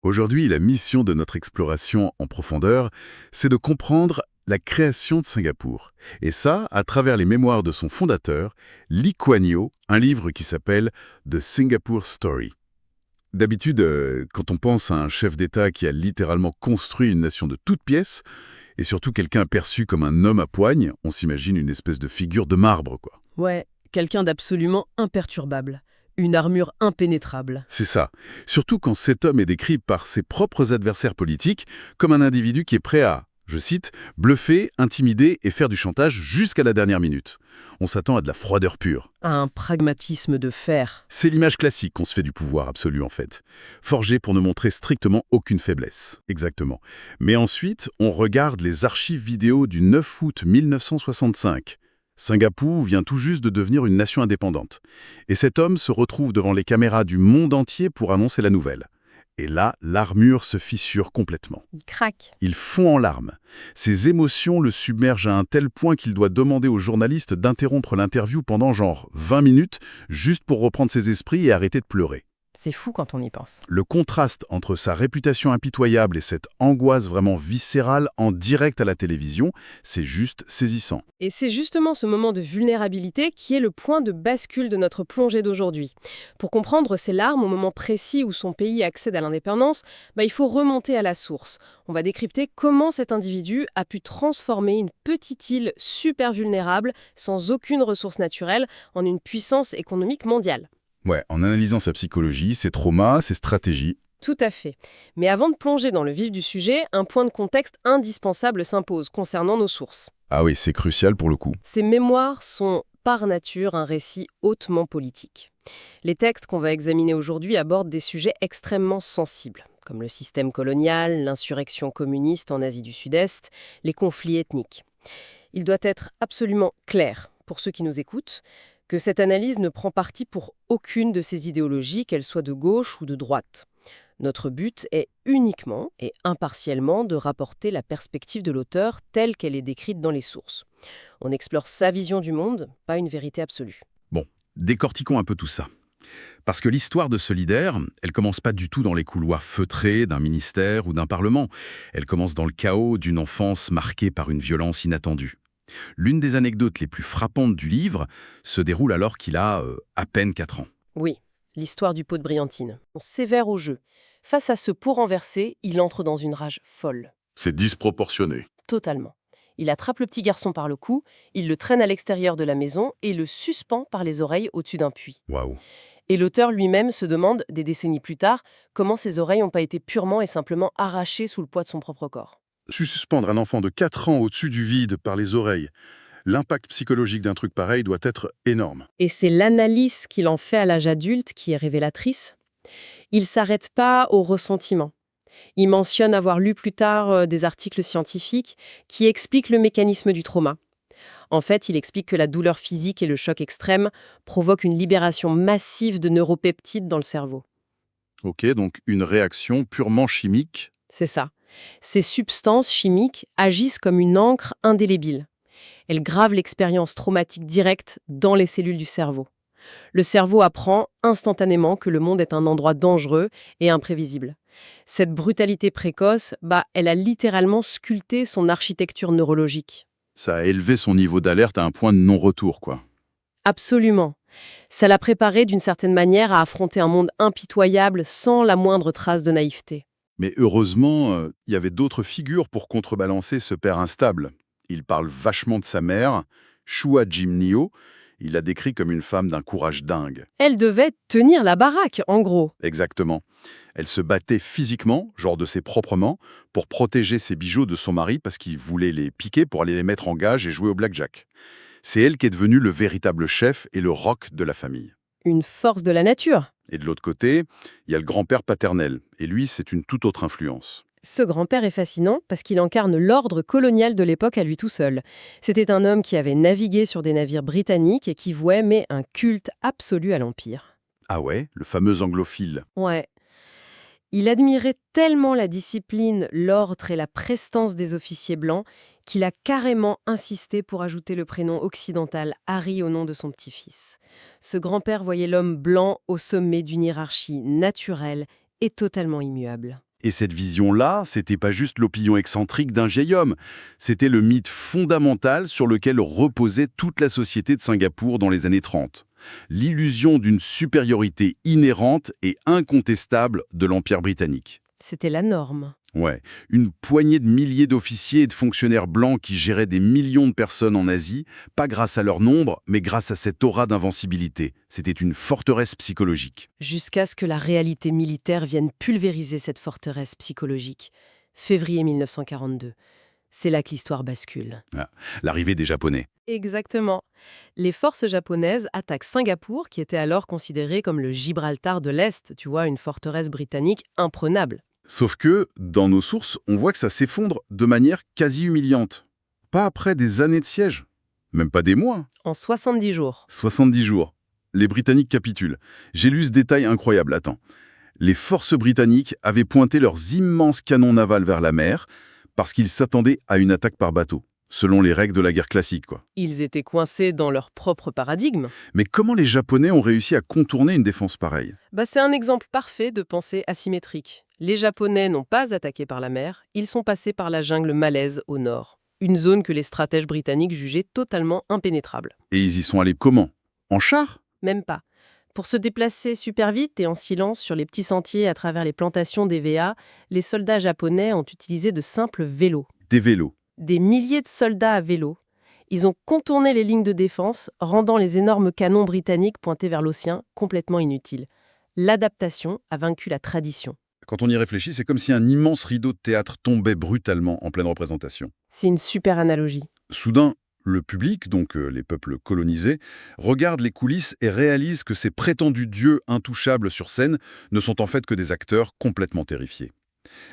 Aujourd'hui, la mission de notre exploration en profondeur, c'est de comprendre la création de Singapour. Et ça, à travers les mémoires de son fondateur, Lee Kuan Yew, un livre qui s'appelle The Singapore Story. D'habitude, quand on pense à un chef d'État qui a littéralement construit une nation de toutes pièces, et surtout quelqu'un perçu comme un homme à poigne, on s'imagine une espèce de figure de marbre, quoi. Ouais, quelqu'un d'absolument imperturbable. Une armure impénétrable. C'est ça. Surtout quand cet homme est décrit par ses propres adversaires politiques comme un individu qui est prêt à, je cite, bluffer, intimider et faire du chantage jusqu'à la dernière minute. On s'attend à de la froideur pure. Un pragmatisme de fer. C'est l'image classique qu'on se fait du pouvoir absolu en fait. Forgé pour ne montrer strictement aucune faiblesse. Exactement. Mais ensuite, on regarde les archives vidéo du 9 août 1965. Singapour vient tout juste de devenir une nation indépendante. Et cet homme se retrouve devant les caméras du monde entier pour annoncer la nouvelle. Et là, l'armure se fissure complètement. Il craque. Il fond en larmes. Ses émotions le submergent à un tel point qu'il doit demander aux journalistes d'interrompre l'interview pendant genre 20 minutes, juste pour reprendre ses esprits et arrêter de pleurer. C'est fou quand on y pense. Le contraste entre sa réputation impitoyable et cette angoisse vraiment viscérale en direct à la télévision, c'est juste saisissant. Et c'est justement ce moment de vulnérabilité qui est le point de bascule de notre plongée d'aujourd'hui. Pour comprendre ces larmes au moment précis où son pays accède à l'indépendance, il faut remonter à la source. On va décrypter comment cet individu a pu transformer une petite île super vulnérable, sans aucune ressource naturelle, en une puissance économique mondiale. Ouais, en analysant sa psychologie, ses traumas, ses stratégies. Tout à fait. Mais avant de plonger dans le vif du sujet, un point de contexte indispensable s'impose concernant nos sources. Ah oui, c'est crucial pour le coup. Ces mémoires sont par nature un récit hautement politique. Les textes qu'on va examiner aujourd'hui abordent des sujets extrêmement sensibles, comme le système colonial, l'insurrection communiste en Asie du Sud-Est, les conflits ethniques. Il doit être absolument clair, pour ceux qui nous écoutent, que cette analyse ne prend parti pour aucune de ces idéologies, qu'elles soient de gauche ou de droite. Notre but est uniquement et impartiellement de rapporter la perspective de l'auteur telle qu'elle est décrite dans les sources. On explore sa vision du monde, pas une vérité absolue. Bon, décortiquons un peu tout ça. Parce que l'histoire de ce leader, elle commence pas du tout dans les couloirs feutrés d'un ministère ou d'un parlement. Elle commence dans le chaos d'une enfance marquée par une violence inattendue. L'une des anecdotes les plus frappantes du livre se déroule alors qu'il a à peine 4 ans. Oui, l'histoire du pot de brillantine. On sévère au jeu. Face à ce pot renversé, il entre dans une rage folle. C'est disproportionné. Totalement. Il attrape le petit garçon par le cou, il le traîne à l'extérieur de la maison et le suspend par les oreilles au-dessus d'un puits. Waouh. Et l'auteur lui-même se demande, des décennies plus tard, comment ses oreilles n'ont pas été purement et simplement arrachées sous le poids de son propre corps. Suspendre un enfant de 4 ans au-dessus du vide par les oreilles, l'impact psychologique d'un truc pareil doit être énorme. Et c'est l'analyse qu'il en fait à l'âge adulte qui est révélatrice. Il ne s'arrête pas au ressentiment. Il mentionne avoir lu plus tard des articles scientifiques qui expliquent le mécanisme du trauma. En fait, il explique que la douleur physique et le choc extrême provoquent une libération massive de neuropeptides dans le cerveau. Ok, donc une réaction purement chimique. C'est ça. Ces substances chimiques agissent comme une encre indélébile. Elles gravent l'expérience traumatique directe dans les cellules du cerveau. Le cerveau apprend instantanément que le monde est un endroit dangereux et imprévisible. Cette brutalité précoce, elle a littéralement sculpté son architecture neurologique. Ça a élevé son niveau d'alerte à un point de non-retour, quoi. Absolument. Ça l'a préparé d'une certaine manière à affronter un monde impitoyable sans la moindre trace de naïveté. Mais heureusement, il y avait d'autres figures pour contrebalancer ce père instable. Il parle vachement de sa mère, Chua Jim Nio. Il la décrit comme une femme d'un courage dingue. Elle devait tenir la baraque, en gros. Exactement. Elle se battait physiquement, genre de ses propres mains, pour protéger ses bijoux de son mari parce qu'il voulait les piquer pour aller les mettre en gage et jouer au blackjack. C'est elle qui est devenue le véritable chef et le roc de la famille. Une force de la nature. Et de l'autre côté, il y a le grand-père paternel. Et lui, c'est une toute autre influence. Ce grand-père est fascinant parce qu'il incarne l'ordre colonial de l'époque à lui tout seul. C'était un homme qui avait navigué sur des navires britanniques et qui vouait un culte absolu à l'Empire. Ah ouais, le fameux anglophile. Ouais. Il admirait tellement la discipline, l'ordre et la prestance des officiers blancs qu'il a carrément insisté pour ajouter le prénom occidental Harry au nom de son petit-fils. Ce grand-père voyait l'homme blanc au sommet d'une hiérarchie naturelle et totalement immuable. Et cette vision-là, c'était pas juste l'opinion excentrique d'un vieil homme, c'était le mythe fondamental sur lequel reposait toute la société de Singapour dans les années 30. L'illusion d'une supériorité inhérente et incontestable de l'Empire britannique. C'était la norme. Ouais, une poignée de milliers d'officiers et de fonctionnaires blancs qui géraient des millions de personnes en Asie, pas grâce à leur nombre, mais grâce à cette aura d'invincibilité. C'était une forteresse psychologique. Jusqu'à ce que la réalité militaire vienne pulvériser cette forteresse psychologique. Février 1942. C'est là que l'histoire bascule. L'arrivée des Japonais. Exactement. Les forces japonaises attaquent Singapour, qui était alors considéré comme le Gibraltar de l'Est, tu vois, une forteresse britannique imprenable. Sauf que, dans nos sources, on voit que ça s'effondre de manière quasi humiliante. Pas après des années de siège. Même pas des mois. En 70 jours. 70 jours. Les Britanniques capitulent. J'ai lu ce détail incroyable, attends. Les forces britanniques avaient pointé leurs immenses canons navals vers la mer parce qu'ils s'attendaient à une attaque par bateau, selon les règles de la guerre classique, quoi. Ils étaient coincés dans leur propre paradigme. Mais comment les Japonais ont réussi à contourner une défense pareille? C'est un exemple parfait de pensée asymétrique. Les Japonais n'ont pas attaqué par la mer, ils sont passés par la jungle malaise au nord. Une zone que les stratèges britanniques jugeaient totalement impénétrable. Et ils y sont allés comment? En char? Même pas. Pour se déplacer super vite et en silence sur les petits sentiers à travers les plantations d'EVA, les soldats japonais ont utilisé de simples vélos. Des vélos. Des milliers de soldats à vélo. Ils ont contourné les lignes de défense, rendant les énormes canons britanniques pointés vers l'océan complètement inutiles. L'adaptation a vaincu la tradition. Quand on y réfléchit, c'est comme si un immense rideau de théâtre tombait brutalement en pleine représentation. C'est une super analogie. Soudain, le public, donc les peuples colonisés, regarde les coulisses et réalise que ces prétendus dieux intouchables sur scène ne sont en fait que des acteurs complètement terrifiés.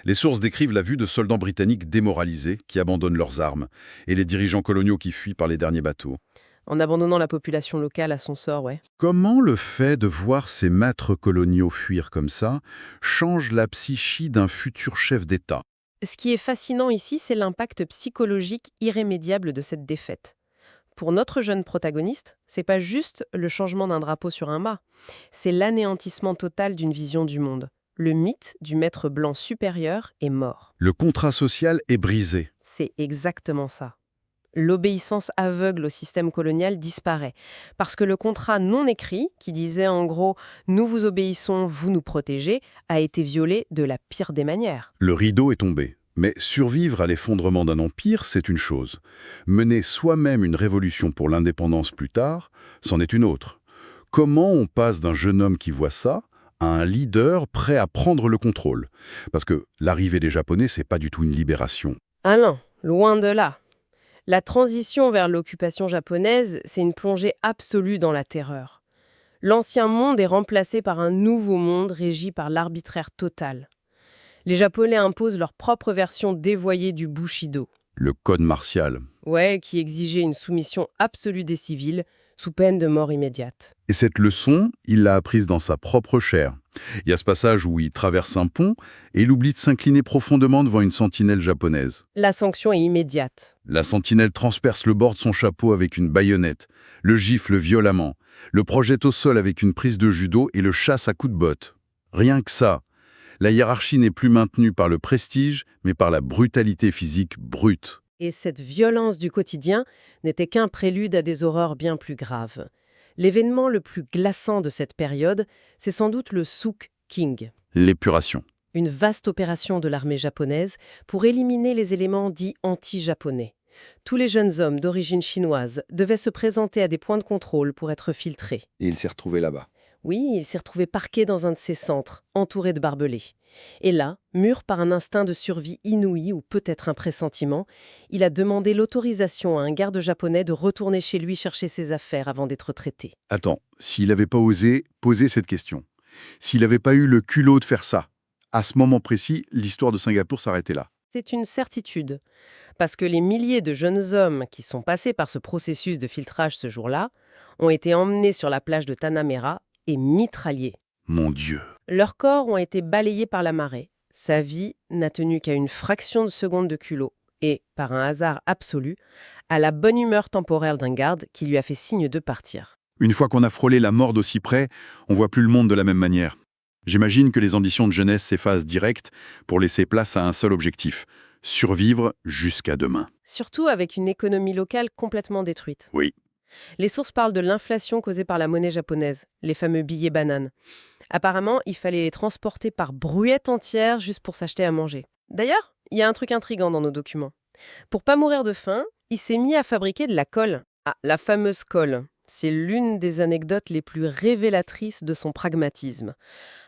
Les sources décrivent la vue de soldats britanniques démoralisés qui abandonnent leurs armes et les dirigeants coloniaux qui fuient par les derniers bateaux. En abandonnant la population locale à son sort, ouais. Comment le fait de voir ces maîtres coloniaux fuir comme ça change la psyché d'un futur chef d'État? Ce qui est fascinant ici, c'est l'impact psychologique irrémédiable de cette défaite. Pour notre jeune protagoniste, c'est pas juste le changement d'un drapeau sur un mât, c'est l'anéantissement total d'une vision du monde. Le mythe du maître blanc supérieur est mort. Le contrat social est brisé. C'est exactement ça. L'obéissance aveugle au système colonial disparaît. Parce que le contrat non écrit, qui disait en gros « nous vous obéissons, vous nous protégez », a été violé de la pire des manières. Le rideau est tombé. Mais survivre à l'effondrement d'un empire, c'est une chose. Mener soi-même une révolution pour l'indépendance plus tard, c'en est une autre. Comment on passe d'un jeune homme qui voit ça à un leader prêt à prendre le contrôle? Parce que l'arrivée des Japonais, c'est pas du tout une libération. Ah non, loin de là. La transition vers l'occupation japonaise, c'est une plongée absolue dans la terreur. L'ancien monde est remplacé par un nouveau monde régi par l'arbitraire total. Les Japonais imposent leur propre version dévoyée du Bushido. Le code martial. Ouais, qui exigeait une soumission absolue des civils, sous peine de mort immédiate. Et cette leçon, il l'a apprise dans sa propre chair. Il y a ce passage où il traverse un pont et il oublie de s'incliner profondément devant une sentinelle japonaise. La sanction est immédiate. La sentinelle transperce le bord de son chapeau avec une baïonnette, le gifle violemment, le projette au sol avec une prise de judo et le chasse à coups de botte. Rien que ça. La hiérarchie n'est plus maintenue par le prestige, mais par la brutalité physique brute. Et cette violence du quotidien n'était qu'un prélude à des horreurs bien plus graves. L'événement le plus glaçant de cette période, c'est sans doute le Souk King. L'épuration. Une vaste opération de l'armée japonaise pour éliminer les éléments dits anti-japonais. Tous les jeunes hommes d'origine chinoise devaient se présenter à des points de contrôle pour être filtrés. Et il s'est retrouvé là-bas. Oui, il s'est retrouvé parqué dans un de ces centres, entouré de barbelés. Et là, mûr par un instinct de survie inouï ou peut-être un pressentiment, il a demandé l'autorisation à un garde japonais de retourner chez lui chercher ses affaires avant d'être traité. Attends, s'il n'avait pas osé poser cette question, s'il n'avait pas eu le culot de faire ça, à ce moment précis, l'histoire de Singapour s'arrêtait là. C'est une certitude, parce que les milliers de jeunes hommes qui sont passés par ce processus de filtrage ce jour-là ont été emmenés sur la plage de Tanamera et mitraillés. Mon Dieu. Leurs corps ont été balayés par la marée. Sa vie n'a tenu qu'à une fraction de seconde de culot et, par un hasard absolu, à la bonne humeur temporaire d'un garde qui lui a fait signe de partir. Une fois qu'on a frôlé la mort d'aussi près, on voit plus le monde de la même manière. J'imagine que les ambitions de jeunesse s'effacent direct pour laisser place à un seul objectif, survivre jusqu'à demain. Surtout avec une économie locale complètement détruite. Oui. Les sources parlent de l'inflation causée par la monnaie japonaise, les fameux billets bananes. Apparemment, il fallait les transporter par brouettes entières juste pour s'acheter à manger. D'ailleurs, il y a un truc intriguant dans nos documents. Pour pas mourir de faim, il s'est mis à fabriquer de la colle. Ah, la fameuse colle. C'est l'une des anecdotes les plus révélatrices de son pragmatisme.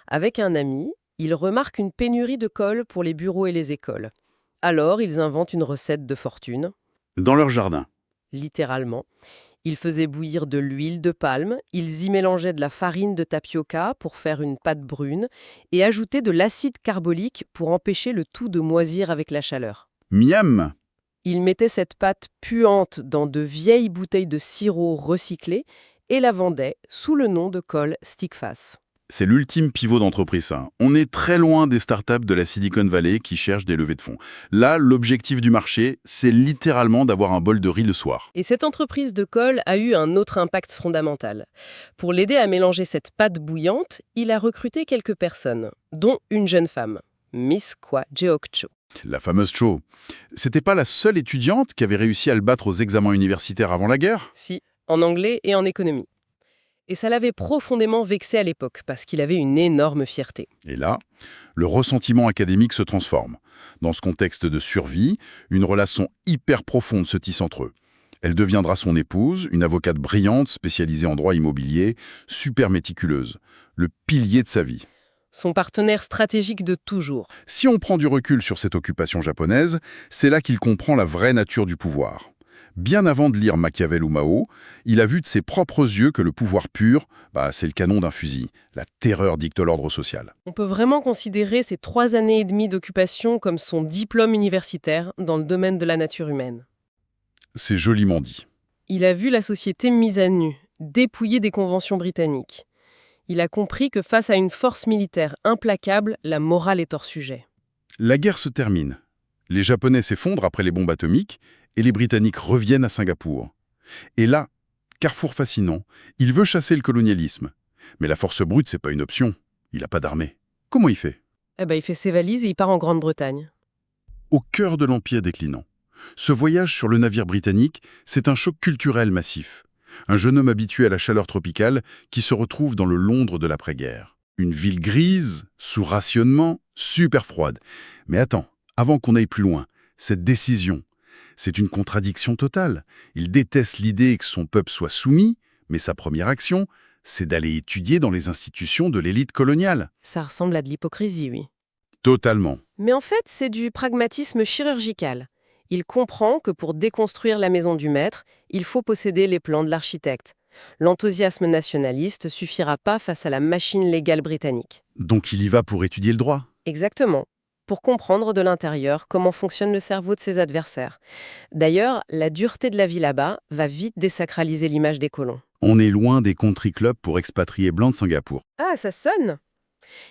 Avec un ami, il remarque une pénurie de colle pour les bureaux et les écoles. Alors, ils inventent une recette de fortune, Dans leur jardin. littéralement. Ils faisaient bouillir de l'huile de palme, ils y mélangeaient de la farine de tapioca pour faire une pâte brune et ajoutaient de l'acide carbolique pour empêcher le tout de moisir avec la chaleur. Miam. Ils mettaient cette pâte puante dans de vieilles bouteilles de sirop recyclées et la vendaient sous le nom de colle Stickface. C'est l'ultime pivot d'entreprise, ça. On est très loin des startups de la Silicon Valley qui cherchent des levées de fonds. Là, l'objectif du marché, c'est littéralement d'avoir un bol de riz le soir. Et cette entreprise de colle a eu un autre impact fondamental. Pour l'aider à mélanger cette pâte bouillante, il a recruté quelques personnes, dont une jeune femme, Miss Kwa Jeok-cho. La fameuse Cho. C'était pas la seule étudiante qui avait réussi à le battre aux examens universitaires avant la guerre? Si, en anglais et en économie. Et ça l'avait profondément vexé à l'époque, parce qu'il avait une énorme fierté. Et là, le ressentiment académique se transforme. Dans ce contexte de survie, une relation hyper profonde se tisse entre eux. Elle deviendra son épouse, une avocate brillante spécialisée en droit immobilier, super méticuleuse, le pilier de sa vie. Son partenaire stratégique de toujours. Si on prend du recul sur cette occupation japonaise, c'est là qu'il comprend la vraie nature du pouvoir. Bien avant de lire Machiavel ou Mao, il a vu de ses propres yeux que le pouvoir pur, c'est le canon d'un fusil. La terreur dicte l'ordre social. On peut vraiment considérer ces 3 années et demie d'occupation comme son diplôme universitaire dans le domaine de la nature humaine. C'est joliment dit. Il a vu la société mise à nu, dépouillée des conventions britanniques. Il a compris que face à une force militaire implacable, la morale est hors sujet. La guerre se termine. Les Japonais s'effondrent après les bombes atomiques et les Britanniques reviennent à Singapour. Et là, carrefour fascinant, il veut chasser le colonialisme. Mais la force brute, c'est pas une option. Il n'a pas d'armée. Comment il fait? Il fait ses valises et il part en Grande-Bretagne. Au cœur de l'Empire déclinant. Ce voyage sur le navire britannique, c'est un choc culturel massif. Un jeune homme habitué à la chaleur tropicale qui se retrouve dans le Londres de l'après-guerre. Une ville grise, sous rationnement, super froide. Mais attends, avant qu'on aille plus loin, cette décision, c'est une contradiction totale. Il déteste l'idée que son peuple soit soumis, mais sa première action, c'est d'aller étudier dans les institutions de l'élite coloniale. Ça ressemble à de l'hypocrisie, oui. Totalement. Mais en fait, c'est du pragmatisme chirurgical. Il comprend que pour déconstruire la maison du maître, il faut posséder les plans de l'architecte. L'enthousiasme nationaliste suffira pas face à la machine légale britannique. Donc il y va pour étudier le droit. Exactement. Pour comprendre de l'intérieur comment fonctionne le cerveau de ses adversaires. D'ailleurs, la dureté de la vie là-bas va vite désacraliser l'image des colons. On est loin des country clubs pour expatriés blancs de Singapour. Ah, ça sonne!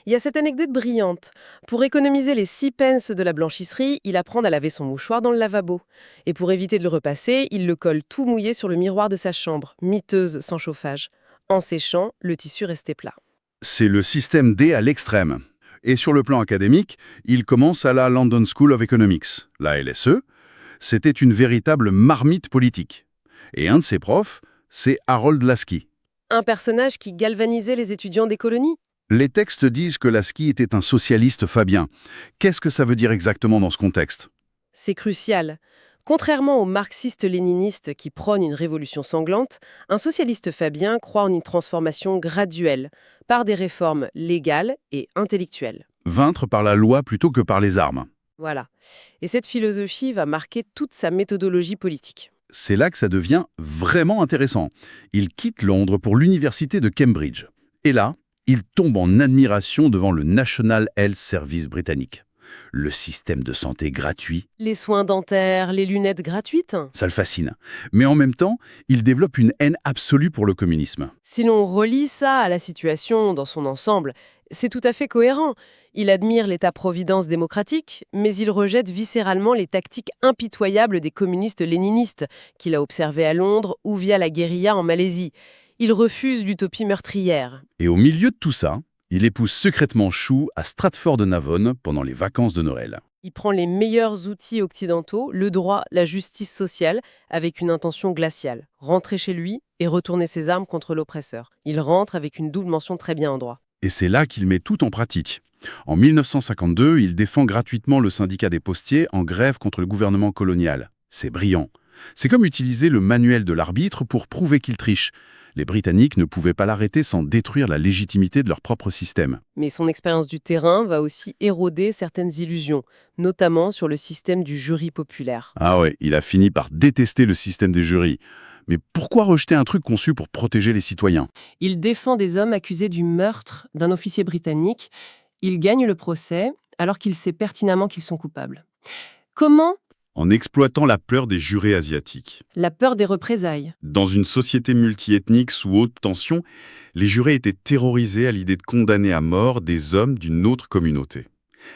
Il y a cette anecdote brillante. Pour économiser les 6 pence de la blanchisserie, il apprend à laver son mouchoir dans le lavabo. Et pour éviter de le repasser, il le colle tout mouillé sur le miroir de sa chambre, miteuse sans chauffage. En séchant, le tissu restait plat. C'est le système D à l'extrême. Et sur le plan académique, il commence à la London School of Economics, la LSE. C'était une véritable marmite politique. Et un de ses profs, c'est Harold Laski. Un personnage qui galvanisait les étudiants des colonies. Les textes disent que Laski était un socialiste fabien. Qu'est-ce que ça veut dire exactement dans ce contexte? C'est crucial. Contrairement aux marxistes-léninistes qui prônent une révolution sanglante, un socialiste fabien croit en une transformation graduelle, par des réformes légales et intellectuelles. Vaincre par la loi plutôt que par les armes. Voilà. Et cette philosophie va marquer toute sa méthodologie politique. C'est là que ça devient vraiment intéressant. Il quitte Londres pour l'université de Cambridge. Et là, il tombe en admiration devant le National Health Service britannique. Le système de santé gratuit. Les soins dentaires, les lunettes gratuites. Ça le fascine. Mais en même temps, il développe une haine absolue pour le communisme. Si l'on relie ça à la situation dans son ensemble, c'est tout à fait cohérent. Il admire l'État-providence démocratique, mais il rejette viscéralement les tactiques impitoyables des communistes léninistes qu'il a observés à Londres ou via la guérilla en Malaisie. Il refuse l'utopie meurtrière. Et au milieu de tout ça, Il épouse secrètement Chou à Stratford-on-Avon pendant les vacances de Noël. Il prend les meilleurs outils occidentaux, le droit, la justice sociale, avec une intention glaciale. Rentrer chez lui et retourner ses armes contre l'oppresseur. Il rentre avec une double mention très bien en droit. Et c'est là qu'il met tout en pratique. En 1952, il défend gratuitement le syndicat des postiers en grève contre le gouvernement colonial. C'est brillant. C'est comme utiliser le manuel de l'arbitre pour prouver qu'il triche. Les Britanniques ne pouvaient pas l'arrêter sans détruire la légitimité de leur propre système. Mais son expérience du terrain va aussi éroder certaines illusions, notamment sur le système du jury populaire. Ah ouais, il a fini par détester le système des jurys. Mais pourquoi rejeter un truc conçu pour protéger les citoyens? Il défend des hommes accusés du meurtre d'un officier britannique. Il gagne le procès alors qu'il sait pertinemment qu'ils sont coupables. Comment? En exploitant la peur des jurés asiatiques. La peur des représailles. Dans une société multiethnique sous haute tension, les jurés étaient terrorisés à l'idée de condamner à mort des hommes d'une autre communauté.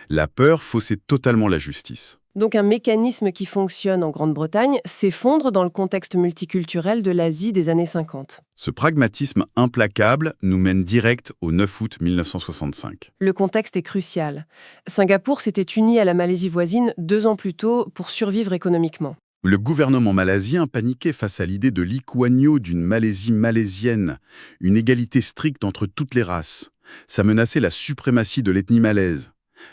La peur faussait totalement la justice. Donc un mécanisme qui fonctionne en Grande-Bretagne s'effondre dans le contexte multiculturel de l'Asie des années 50. Ce pragmatisme implacable nous mène direct au 9 août 1965. Le contexte est crucial. Singapour s'était uni à la Malaisie voisine 2 ans plus tôt pour survivre économiquement. Le gouvernement malaisien paniquait face à l'idée de Lee Kuan Yew d'une Malaisie malaisienne, une égalité stricte entre toutes les races. Ça menaçait la suprématie de l'ethnie malaise.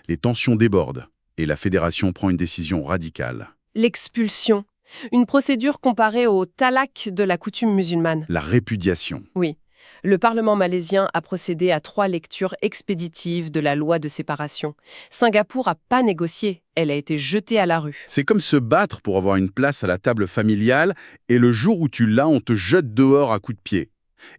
Les tensions débordent et la fédération prend une décision radicale. L'expulsion. Une procédure comparée au talaq de la coutume musulmane. La répudiation. Oui. Le Parlement malaisien a procédé à 3 lectures expéditives de la loi de séparation. Singapour n'a pas négocié. Elle a été jetée à la rue. C'est comme se battre pour avoir une place à la table familiale et le jour où tu l'as, on te jette dehors à coups de pied.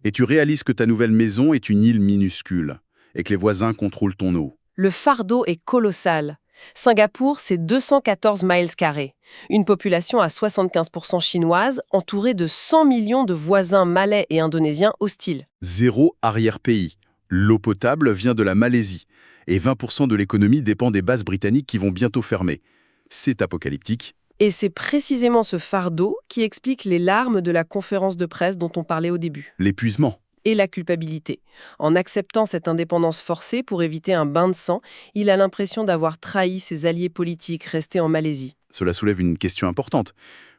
Et tu réalises que ta nouvelle maison est une île minuscule et que les voisins contrôlent ton eau. Le fardeau est colossal. Singapour, c'est 214 miles carrés. Une population à 75% chinoise, entourée de 100 millions de voisins malais et indonésiens hostiles. 0 arrière-pays. L'eau potable vient de la Malaisie. Et 20% de l'économie dépend des bases britanniques qui vont bientôt fermer. C'est apocalyptique. Et c'est précisément ce fardeau qui explique les larmes de la conférence de presse dont on parlait au début. L'épuisement. Et la culpabilité. En acceptant cette indépendance forcée pour éviter un bain de sang, il a l'impression d'avoir trahi ses alliés politiques restés en Malaisie. Cela soulève une question importante.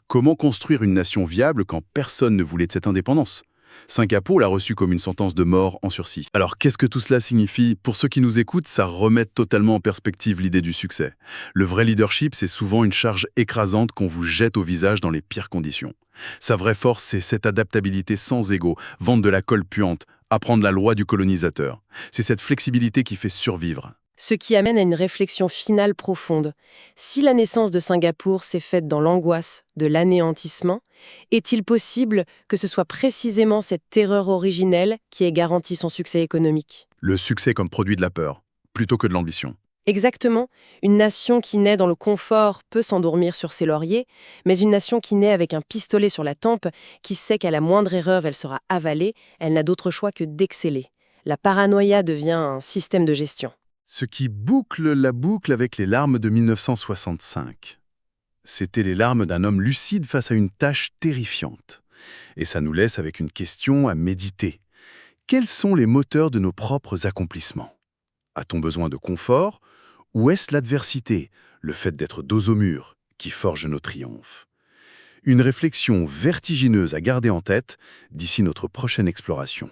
Comment construire une nation viable quand personne ne voulait de cette indépendance? Singapour l'a reçu comme une sentence de mort en sursis. Alors qu'est-ce que tout cela signifie? Pour ceux qui nous écoutent, ça remet totalement en perspective l'idée du succès. Le vrai leadership, c'est souvent une charge écrasante qu'on vous jette au visage dans les pires conditions. Sa vraie force, c'est cette adaptabilité sans ego, vendre de la colle puante, apprendre la loi du colonisateur. C'est cette flexibilité qui fait survivre. Ce qui amène à une réflexion finale profonde. Si la naissance de Singapour s'est faite dans l'angoisse de l'anéantissement, est-il possible que ce soit précisément cette terreur originelle qui ait garanti son succès économique? Le succès comme produit de la peur, plutôt que de l'ambition. Exactement. Une nation qui naît dans le confort peut s'endormir sur ses lauriers, mais une nation qui naît avec un pistolet sur la tempe, qui sait qu'à la moindre erreur, elle sera avalée, elle n'a d'autre choix que d'exceller. La paranoïa devient un système de gestion. Ce qui boucle la boucle avec les larmes de 1965. C'était les larmes d'un homme lucide face à une tâche terrifiante. Et ça nous laisse avec une question à méditer. Quels sont les moteurs de nos propres accomplissements? A-t-on besoin de confort? Ou est-ce l'adversité, le fait d'être dos au mur, qui forge nos triomphes? Une réflexion vertigineuse à garder en tête d'ici notre prochaine exploration.